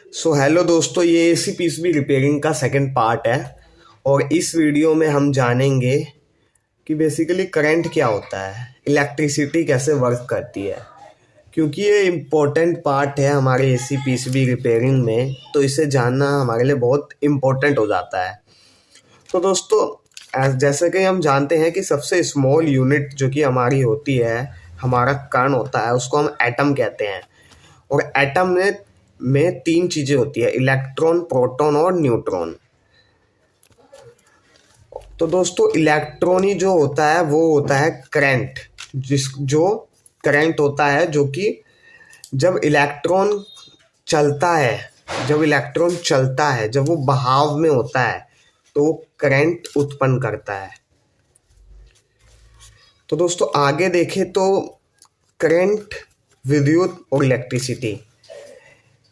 Hello दोस्तों, ये AC PCB repairing का सेकंड पार्ट है। और इस वीडियो में हम जानेंगे कि बेसिकली करंट क्या होता है, इलेक्ट्रिसिटी कैसे वर्क करती है। क्योंकि ये इम्पोर्टेंट पार्ट है हमारे एसी पीसीबी रिपेयरिंग में, तो इसे जानना हमारे लिए बहुत इम्पोर्टेंट हो जाता है। तो दोस्तों, जैसे कि हम जानते हैं कि सबसे स्मॉल यूनिट जो कि हमारी होती है, हमारा कण होता है, उसको हम एटम कहते हैं। और एटम में तीन चीजें होती है, इलेक्ट्रॉन, प्रोटॉन और न्यूट्रॉन। तो दोस्तों, इलेक्ट्रॉन ही जो होता है वो होता है करंट। जो करंट होता है, जो कि जब इलेक्ट्रॉन चलता है जब वो बहाव में होता है तो वो करंट उत्पन्न करता है। तो दोस्तों, आगे देखें तो करंट, विद्युत और इलेक्ट्रिसिटी।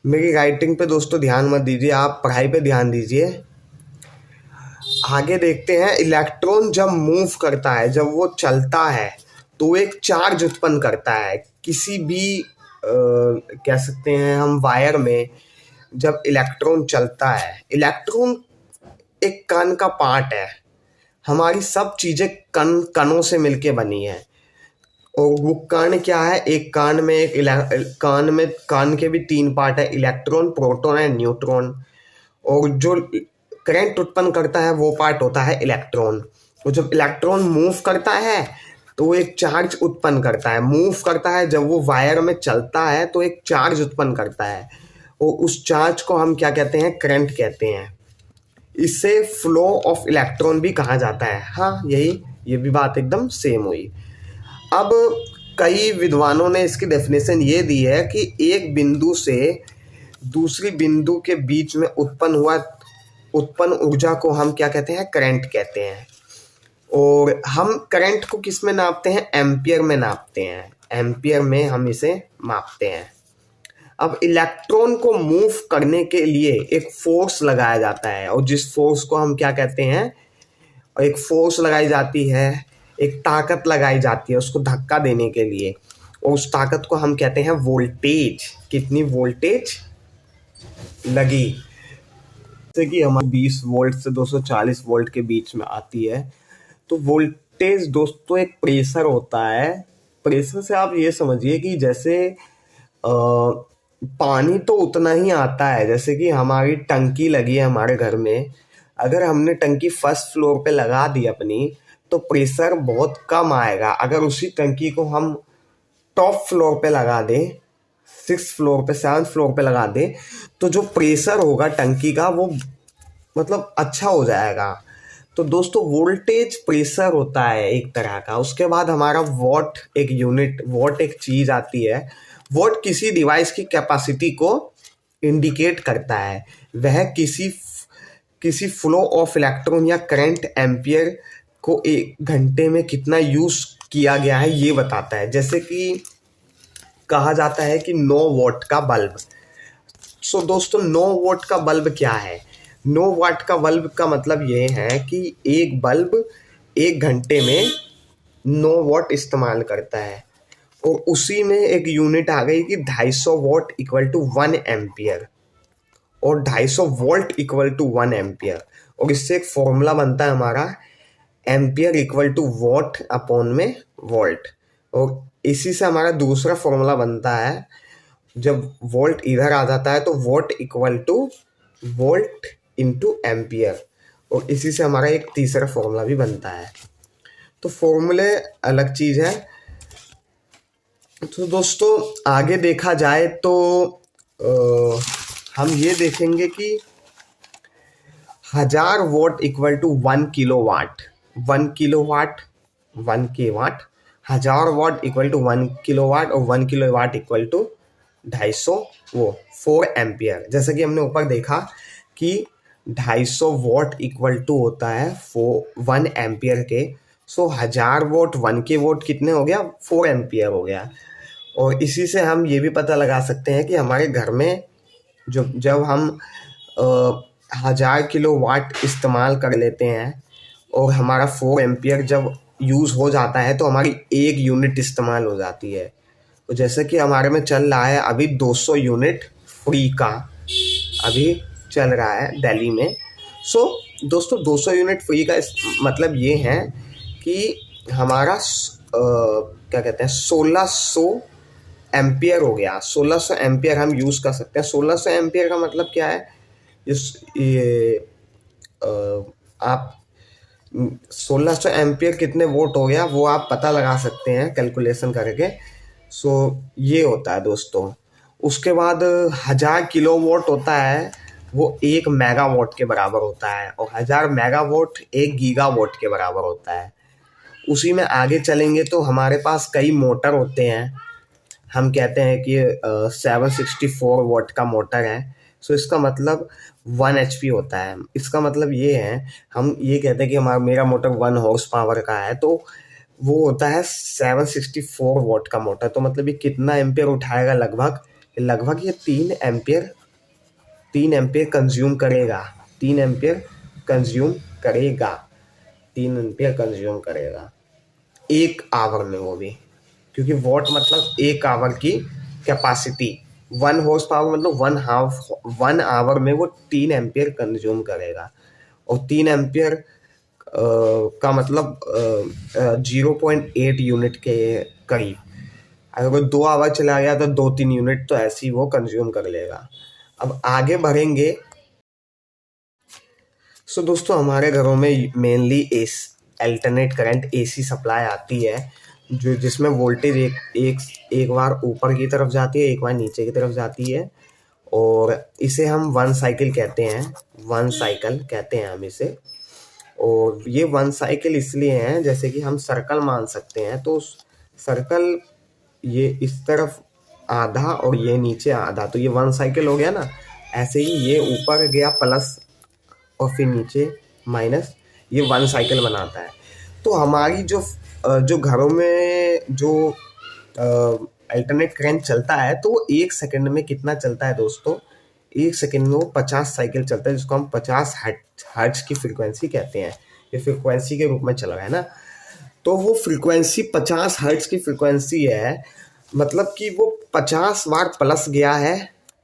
मेरी राइटिंग पे दोस्तों ध्यान मत दीजिए, आप पढ़ाई पे ध्यान दीजिए। आगे देखते हैं, इलेक्ट्रॉन जब मूव करता है, जब वो चलता है तो एक चार्ज उत्पन्न करता है। किसी भी कह सकते हैं हम वायर में जब इलेक्ट्रॉन चलता है, इलेक्ट्रॉन एक कण का पार्ट है। हमारी सब चीजें कणों से मिलके बनी है। और वो कण क्या है, एक कण के भी तीन पार्ट है, इलेक्ट्रॉन, प्रोटॉन एंड न्यूट्रॉन। और जो करंट उत्पन्न करता है वो पार्ट होता है इलेक्ट्रॉन। और जब इलेक्ट्रॉन मूव करता है तो वो एक चार्ज उत्पन्न करता है। मूव करता है, जब वो वायर में चलता है तो एक चार्ज उत्पन्न करता है। और उस चार्ज को हम क्या कहते हैं, करंट कहते हैं। इसे फ्लो ऑफ इलेक्ट्रॉन भी कहा जाता है। हाँ, ये भी बात एकदम सेम हुई। अब कई विद्वानों ने इसकी डेफिनेशन ये दी है कि एक बिंदु से दूसरी बिंदु के बीच में उत्पन्न ऊर्जा को हम क्या कहते हैं, करंट कहते हैं। और हम करंट को किस में नापते हैं, एम्पियर में नापते हैं। एम्पियर में हम इसे मापते हैं। अब इलेक्ट्रॉन को मूव करने के लिए एक फोर्स लगाया जाता है, और जिस फोर्स को हम क्या कहते हैं, एक फोर्स लगाई जाती है, एक ताकत लगाई जाती है उसको धक्का देने के लिए। और उस ताकत को हम कहते हैं वोल्टेज। कितनी वोल्टेज लगी, जैसे कि हमारे 20 वोल्ट से 240 वोल्ट के बीच में आती है। तो वोल्टेज दोस्तों एक प्रेशर होता है। प्रेशर से आप ये समझिए कि जैसे पानी तो उतना ही आता है, जैसे कि हमारी टंकी लगी है हमारे घर में। अगर हमने टंकी फर्स्ट फ्लोर पे लगा दी अपनी, तो प्रेशर बहुत कम आएगा। अगर उसी टंकी को हम टॉप फ्लोर पे लगा दें, 6th फ्लोर पे, 7th फ्लोर पे लगा दें, तो जो प्रेशर होगा टंकी का वो मतलब अच्छा हो जाएगा। तो दोस्तों, वोल्टेज प्रेशर होता है एक तरह का। उसके बाद हमारा वॉट एक यूनिट, वॉट एक चीज आती है। वॉट किसी डिवाइस की कैपेसिटी को इंडिकेट करता है। वह किसी फ्लो ऑफ इलेक्ट्रॉन या करंट एम्पियर को एक घंटे में कितना यूज किया गया है ये बताता है। जैसे कि कहा जाता है कि 9 वॉट का बल्ब। सो दोस्तों, 9 वॉट का बल्ब क्या है? 9 वाट का बल्ब का मतलब ये है कि एक बल्ब एक घंटे में 9 वॉट इस्तेमाल करता है। और उसी में एक यूनिट आ गई कि 250 वॉट इक्वल टू 1 एम्पियर, और 250 वोल्ट इक्वल टू 1 एम्पियर। और इससे एक फॉर्मूला बनता है हमारा, ampere equal to watt upon में वोल्ट। और इसी से हमारा दूसरा फॉर्मूला बनता है, जब वोल्ट इधर आ जाता है तो what equal two volt into ampere. और इसी से हमारा एक तीसरा फॉर्मूला भी बनता है। तो फॉर्मूले अलग चीज है। तो दोस्तों, आगे देखा जाए तो हम ये देखेंगे कि 1000 watt equal to 1 kilowatt. 1 kilowatt, 1 K watt. 1000 watt equal to 1 kilowatt, और 1 किलोवाट इक्वल टू 250 4 एम्पियर। जैसे कि हमने ऊपर देखा कि 250 वॉट इक्वल टू होता है 1 एम्पियर के। सो 1000 वोट, 1 के वोट कितने हो गया, 4 एम्पियर हो गया। और इसी से हम ये भी पता लगा सकते हैं कि हमारे घर में जब हम 1000 किलोवाट इस्तेमाल कर लेते हैं और हमारा 4 एम्पियर जब यूज़ हो जाता है, तो हमारी एक यूनिट इस्तेमाल हो जाती है। तो जैसे कि हमारे में चल रहा है अभी 200 यूनिट फ्री का, अभी चल रहा है दिल्ली में। सो दोस्तों 200 यूनिट फ्री का मतलब ये है कि हमारा क्या कहते हैं 1600 एम्पियर हो गया। 1600 एम्पियर हम यूज़ कर सकते हैं। 1600 एम्पियर का मतलब क्या है, ये आप 1600 एम्पियर कितने वोट हो गया वो आप पता लगा सकते हैं कैलकुलेशन करके। सो ये होता है दोस्तों। उसके बाद 1000 किलोवाट होता है, वो 1 मेगावाट के बराबर होता है, और 1000 मेगावाट 1 गीगावाट के बराबर होता है। उसी में आगे चलेंगे तो हमारे पास कई मोटर होते हैं। हम कहते हैं कि 764 वाट का मोटर है। सो इसका मतलब 1 HP होता है। इसका मतलब ये है, हम ये कहते हैं कि मेरा मोटर 1 हॉर्स पावर का है, तो वो होता है 764 वाट का मोटर। तो मतलब ये कितना एम्पियर उठाएगा, लगभग ये 3 एम्पियर कंज्यूम करेगा। 3 एम्पियर कंज्यूम करेगा। 3 एम्पियर कंज्यूम करेगा 1 आवर में, वो भी क्योंकि वॉट मतलब 1 आवर की कैपेसिटी। 1 हॉर्स पावर मतलब 1 आवर में वो 3 एम्पियर कंज्यूम करेगा। और 3 एम्पियर का मतलब 0.8 यूनिट के करीब। अगर वो 2 आवर चला गया तो 2-3 यूनिट तो ऐसे ही वो कंज्यूम कर लेगा। अब आगे बढ़ेंगे। सो दोस्तों हमारे घरों में mainly alternate current AC supply आती है, जो जिसमें वोल्टेज एक बार ऊपर की तरफ जाती है, एक बार नीचे की तरफ जाती है। और इसे हम 1 साइकिल कहते हैं। 1 साइकिल कहते हैं हम इसे। और ये 1 साइकिल इसलिए है, जैसे कि हम सर्कल मान सकते हैं, तो सर्कल ये इस तरफ आधा और ये नीचे आधा, तो ये 1 साइकिल हो गया ना। ऐसे ही ये ऊपर गया प्लस और फिर नीचे माइनस, ये 1 साइकिल बनाता है। तो हमारी जो घरों में जो अल्टरनेट करंट चलता है, तो वो 1 सेकंड में कितना चलता है दोस्तों, 1 सेकंड में वो 50 साइकिल चलता है, जिसको हम 50 हर्ट्ज की फ्रीक्वेंसी कहते हैं। ये फ्रीक्वेंसी के रूप में चल रहा है ना। तो वो फ्रीक्वेंसी 50 हर्ट्ज की फ्रीक्वेंसी है, मतलब कि वो 50 बार प्लस गया है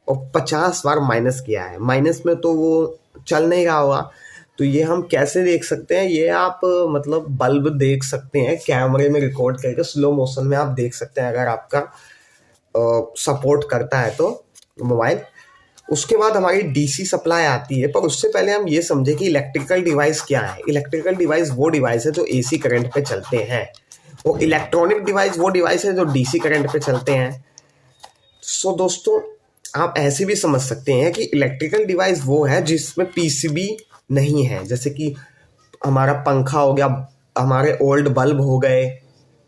और 50 बार माइनस किया है। माइनस में तो वो चल नहीं रहा होगा। तो ये हम कैसे देख सकते हैं, ये आप मतलब बल्ब देख सकते हैं, कैमरे में रिकॉर्ड करके स्लो मोशन में आप देख सकते हैं, अगर आपका सपोर्ट करता है तो मोबाइल। उसके बाद हमारी DC सप्लाई आती है, पर उससे पहले हम ये समझे कि इलेक्ट्रिकल डिवाइस क्या है। इलेक्ट्रिकल डिवाइस वो डिवाइस है जो AC करंट पे चलते हैं, और इलेक्ट्रॉनिक डिवाइस वो डिवाइस है जो DC करंट पे चलते हैं। सो दोस्तों आप ऐसे भी समझ सकते हैं कि इलेक्ट्रिकल डिवाइस वो है जिसमें PCB नहीं है, जैसे कि हमारा पंखा हो गया, हमारे ओल्ड बल्ब हो गए,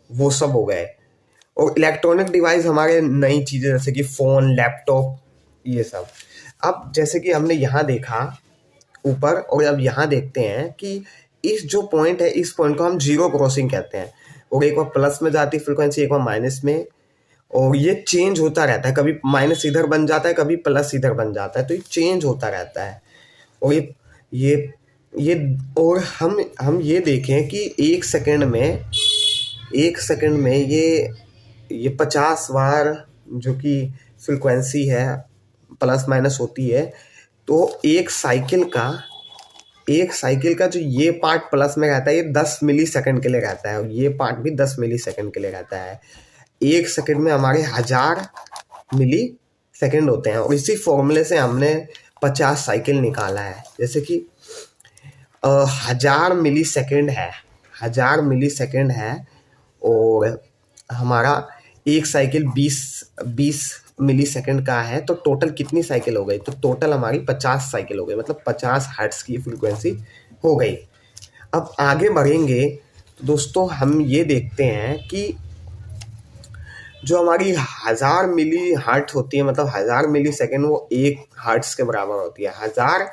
वो सब हो गए। और इलेक्ट्रॉनिक डिवाइस हमारे नई चीज़ें जैसे कि फ़ोन, लैपटॉप, ये सब। अब जैसे कि हमने यहाँ देखा ऊपर, और अब यहाँ देखते हैं कि इस जो पॉइंट है, इस पॉइंट को हम जीरो क्रॉसिंग कहते हैं। और एक बार प्लस में जाती है फ्रिक्वेंसी, एक बार माइनस में, और ये चेंज होता रहता है। कभी माइनस इधर बन जाता है, कभी प्लस इधर बन जाता है, तो ये चेंज होता रहता है। और ये और हम ये देखें कि 1 सेकंड में ये 50 बार जो कि फ्रिक्वेंसी है प्लस माइनस होती है। तो एक साइकिल का जो ये पार्ट प्लस में रहता है, ये 10 मिली सेकंड के लिए रहता है, और ये पार्ट भी 10 मिली सेकंड के लिए रहता है। 1 सेकंड में हमारे 1000 मिली सेकंड होते हैं, और इसी फॉर्मूले से हमने 50 साइकिल निकाला है। जैसे कि 1000 मिली सेकंड है, 1000 मिली सेकंड है, और हमारा एक साइकिल 20 मिली सेकंड का है, तो टोटल कितनी साइकिल हो गई, तो टोटल हमारी 50 साइकिल हो गई, मतलब 50 हर्ट्ज की फ्रीक्वेंसी हो गई। अब आगे बढ़ेंगे तो दोस्तों हम ये देखते हैं कि जो हमारी 1000 मिली हर्ट्ज होती है, मतलब 1000 मिली सेकंड, वो 1 हर्ट्ज के बराबर होती है। 1000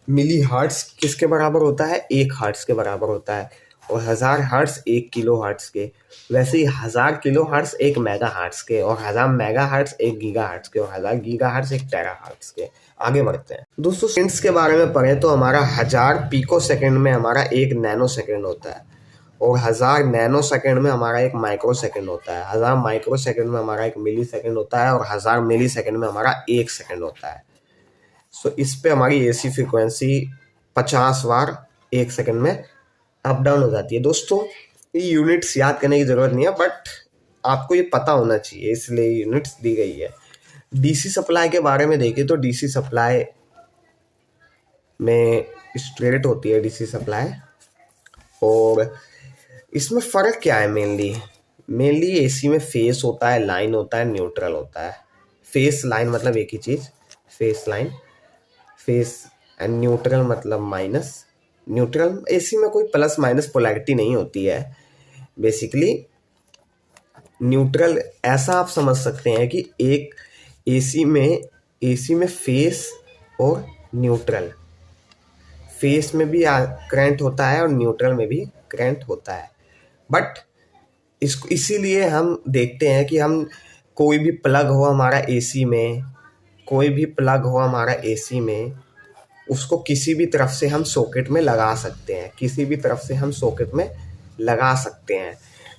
मिली हर्ट्ज किसके बराबर होता है, 1 हर्ट्ज के बराबर होता है। और 1000 हर्ट्ज 1 किलो हर्ट्ज के। वैसे ही 1000 किलो हर्ट्ज 1 मेगा हर्ट्ज के, और 1000 मेगा हर्ट्ज 1 गीगा हर्ट्ज के, और 1000 गीगा हर्ट्ज 1 टेरा हर्ट्ज के। आगे बढ़ते हैं दोस्तों। सेकंड्स के बारे में पढ़ें तो हमारा 1000 पिको सेकंड में हमारा 1 नैनो सेकंड होता है, और 1000 नैनो सेकेंड में हमारा एक माइक्रो सेकेंड होता है, 1000 माइक्रो सेकेंड में हमारा एक मिली सेकेंड होता है, और 1000 मिली सेकेंड में हमारा 1 सेकेंड होता है। सो इस पे हमारी एसी फ्रिक्वेंसी 50 बार 1 सेकेंड में अप डाउन हो जाती है। दोस्तों ये यूनिट्स याद करने की ज़रूरत नहीं है, बट आपको ये पता होना चाहिए, इसलिए यूनिट्स दी गई है। डीसी सप्लाई के बारे में देखें तो डीसी सप्लाई में स्ट्रेट होती है डीसी सप्लाई, और इसमें फ़र्क क्या है मेनली एसी में फेस होता है, लाइन होता है, न्यूट्रल होता है। फेस लाइन मतलब एक ही चीज़, face line, face and neutral मतलब माइनस। न्यूट्रल एसी में कोई प्लस माइनस पोलैरिटी नहीं होती है। बेसिकली न्यूट्रल ऐसा आप समझ सकते हैं कि एक एसी में फेस और न्यूट्रल, फेस में भी करंट होता है और न्यूट्रल में भी करंट होता है। बट इसको इसीलिए हम देखते हैं कि हम कोई भी प्लग हो हमारा एसी में, उसको किसी भी तरफ से हम सॉकेट में लगा सकते हैं,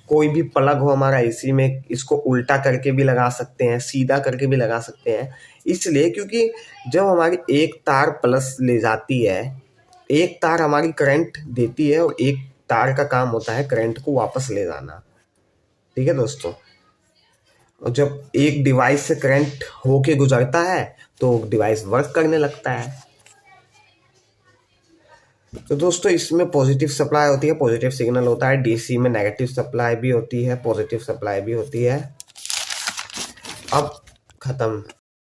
कोई भी प्लग हो हमारा एसी में, इसको उल्टा करके भी लगा सकते हैं, सीधा करके भी लगा सकते हैं। इसलिए क्योंकि जब हमारी एक तार प्लस ले जाती है, एक तार हमारी करंट देती है और एक तार का काम होता है करंट को वापस ले जाना। ठीक है दोस्तों, और जब एक डिवाइस से करंट होके गुजरता है तो डिवाइस वर्क करने लगता है। तो दोस्तों इसमें पॉजिटिव सप्लाई होती है, पॉजिटिव सिग्नल होता है। डीसी में नेगेटिव सप्लाई भी होती है, पॉजिटिव सप्लाई भी होती है। अब खत्म।